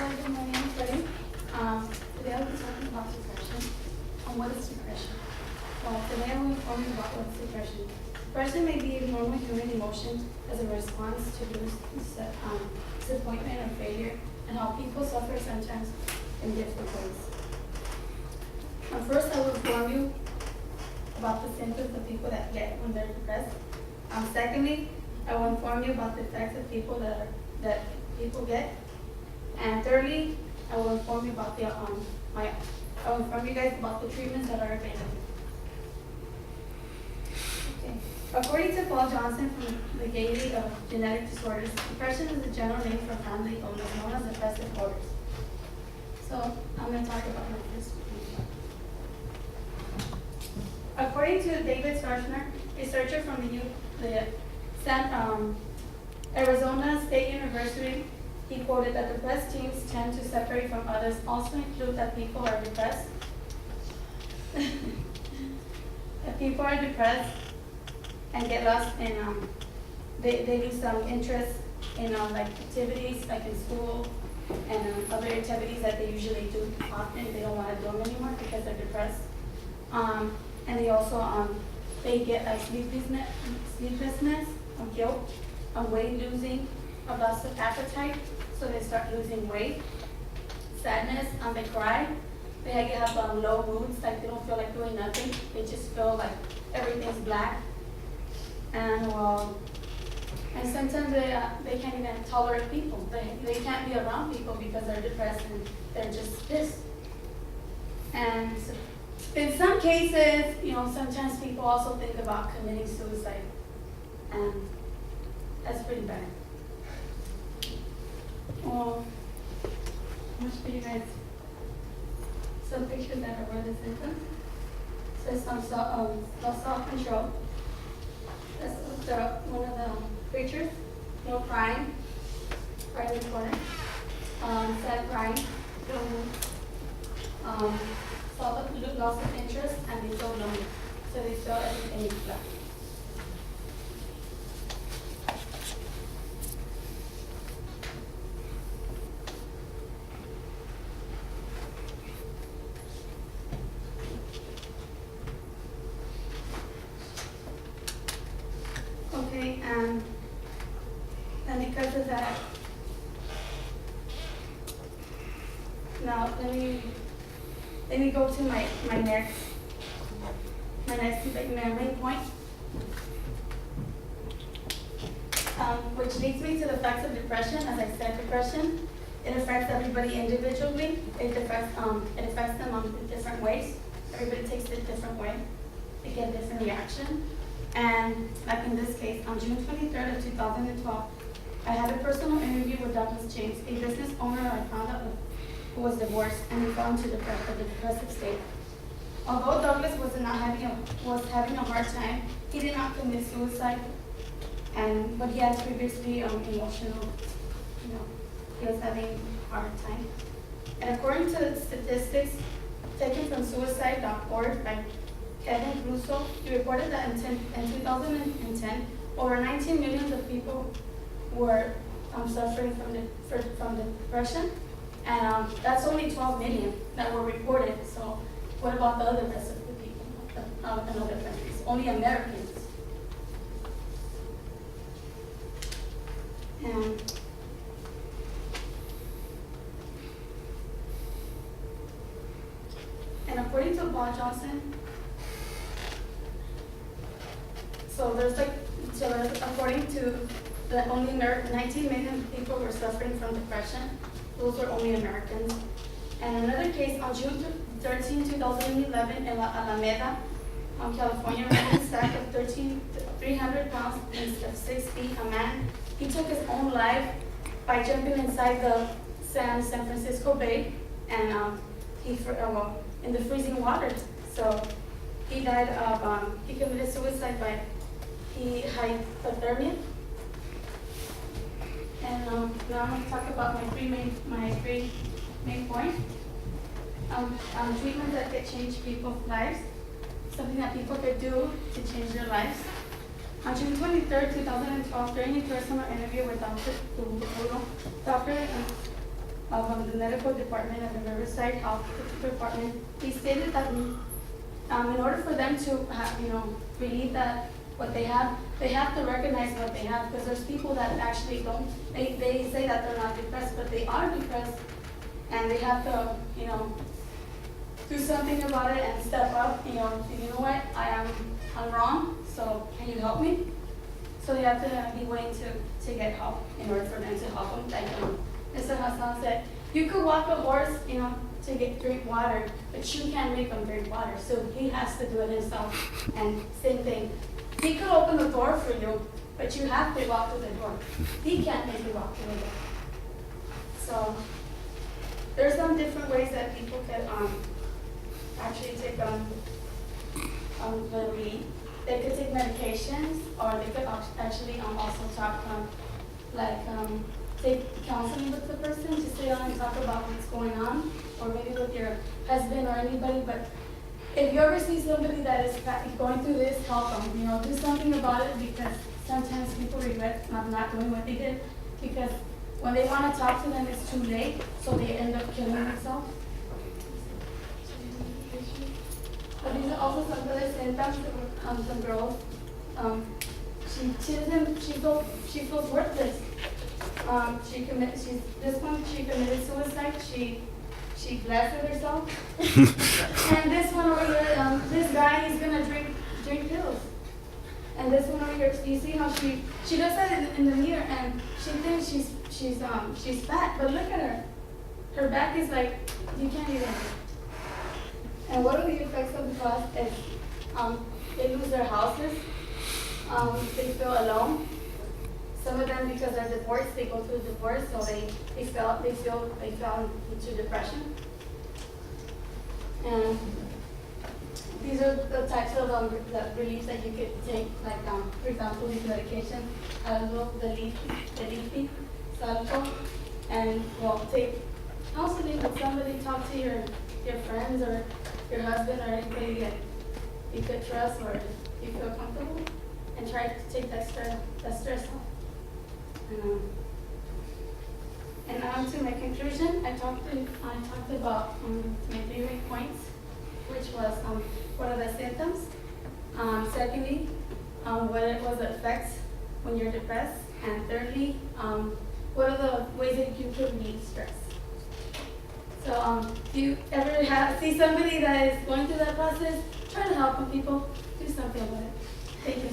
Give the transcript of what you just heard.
Hi, good morning, everybody. Today I'll be talking about depression and what is depression. Well, today I will inform you about what is depression. Depression may be a normal human emotion as a response to disappointment or failure, and how people suffer sometimes in different ways. First, I will inform you about the symptoms of people that get when they're depressed. Secondly, I will inform you about the effects of people that people get. And thirdly, I will inform you about I will inform you guys about the treatments that are available. Okay. According to Paul Johnson from the Gateway of Genetic Disorders, depression is a general name for family illness known as depressive disorders. So I'm going to talk about my first one. According to David Starshner, researcher from the Arizona State University, he quoted that depressed teens tend to separate from others, also include that people are depressed. That people are depressed and get lost in, they lose some interest in like activities like in school and other activities that they usually do often. They don't want to do them anymore because they're depressed. And they also they get like sleeplessness, guilt, weight losing, a loss of appetite, so they start losing weight, sadness, they cry, they have low moods, like they don't feel like doing nothing, they just feel like everything's black, and sometimes they can't even tolerate people, they can't be around people because they're depressed and they're just pissed. And in some cases, sometimes people also think about committing suicide, and that's pretty bad. Well, I'm show you guys some pictures that are the symptoms. So some self-control. That's one of the pictures. No crying, right in the corner. Sad crying. Loss of interest, and they feel lonely. So they feel everything is black. Okay, and because of that, now let me go to my next main point, which leads me to the effects of depression. As I said, depression, it affects everybody individually. It affects them in different ways. Everybody takes it a different way. They get a different reaction. And like in this case, on June 23rd of 2012, I had a personal interview with Douglas James, a business owner I found out who was divorced and he fell into the depressive state. Although Douglas was having a hard time, he did not commit suicide, but he had previously emotional, he was having a hard time. And according to statistics taken from suicide.org by Kevin Russo, he reported that in 2010, over 19 million of people were suffering from depression, and that's only 12 million that were reported. So what about the other rest of the people in other countries? Only Americans. And according to Paul Johnson, according to only 19 million people were suffering from depression. Those were only Americans. And another case on June 13, 2011, in Alameda, California, a stack of 300 pounds of 6 feet. A man, he took his own life by jumping inside the San Francisco Bay, and in the freezing water. So he died of he committed suicide by hypothermia. And now I'm going to talk about my three main points. Treatments that could change people's lives, something that people could do to change their lives. On June 23rd, 2012, during a personal interview with Dr. from the medical department of the Riverside Health Department. He stated that in order for them to have, relieve that what they have to recognize what they have, because there's people that actually don't. They say that they're not depressed, but they are depressed, and they have to, do something about it and step up. You know what? I'm wrong. So can you help me? So they have to be willing to get help in order for them to help them. Like Mr. Hassan said, you could walk a horse, to drink water, but you can't make him drink water. So he has to do it himself. And same thing. He could open the door for you, but you have to walk through the door. He can't make you walk through the door. So there's some different ways that people could actually take the relief. They could take medications, or they could actually also talk take counseling with the person to sit down and talk about what's going on, or maybe with your husband or anybody. But if you ever see somebody that is going through this, help them. Do something about it, because sometimes people regret not doing what they did, because when they want to talk to them, it's too late, so they end up killing themselves. But these are also some other symptoms. Some girls, she feels worthless. She committed suicide. She blasted herself. And this one over here, this guy is gonna drink pills. And this one over here, you see how she does that in the mirror, and she thinks she's fat, but look at her. Her back is like, you can't even. And what are the effects of the cross is they lose their houses, they feel alone. Some of them, because they're divorced, they go through divorce, so they fell into depression. And these are the types of the reliefs that you could take, like for example, these medication, the leafy, salto, and take counseling with somebody, talk to your friends or your husband or anybody that you could trust or you feel comfortable, and try to take that stress off. And on to my conclusion, I talked about my 3 main points, which was what are the symptoms, secondly, what the effects when you're depressed, and thirdly, what are the ways that you can relieve stress. So if you ever see somebody that is going through that process, try to help them, people. Do something with it. Thank you.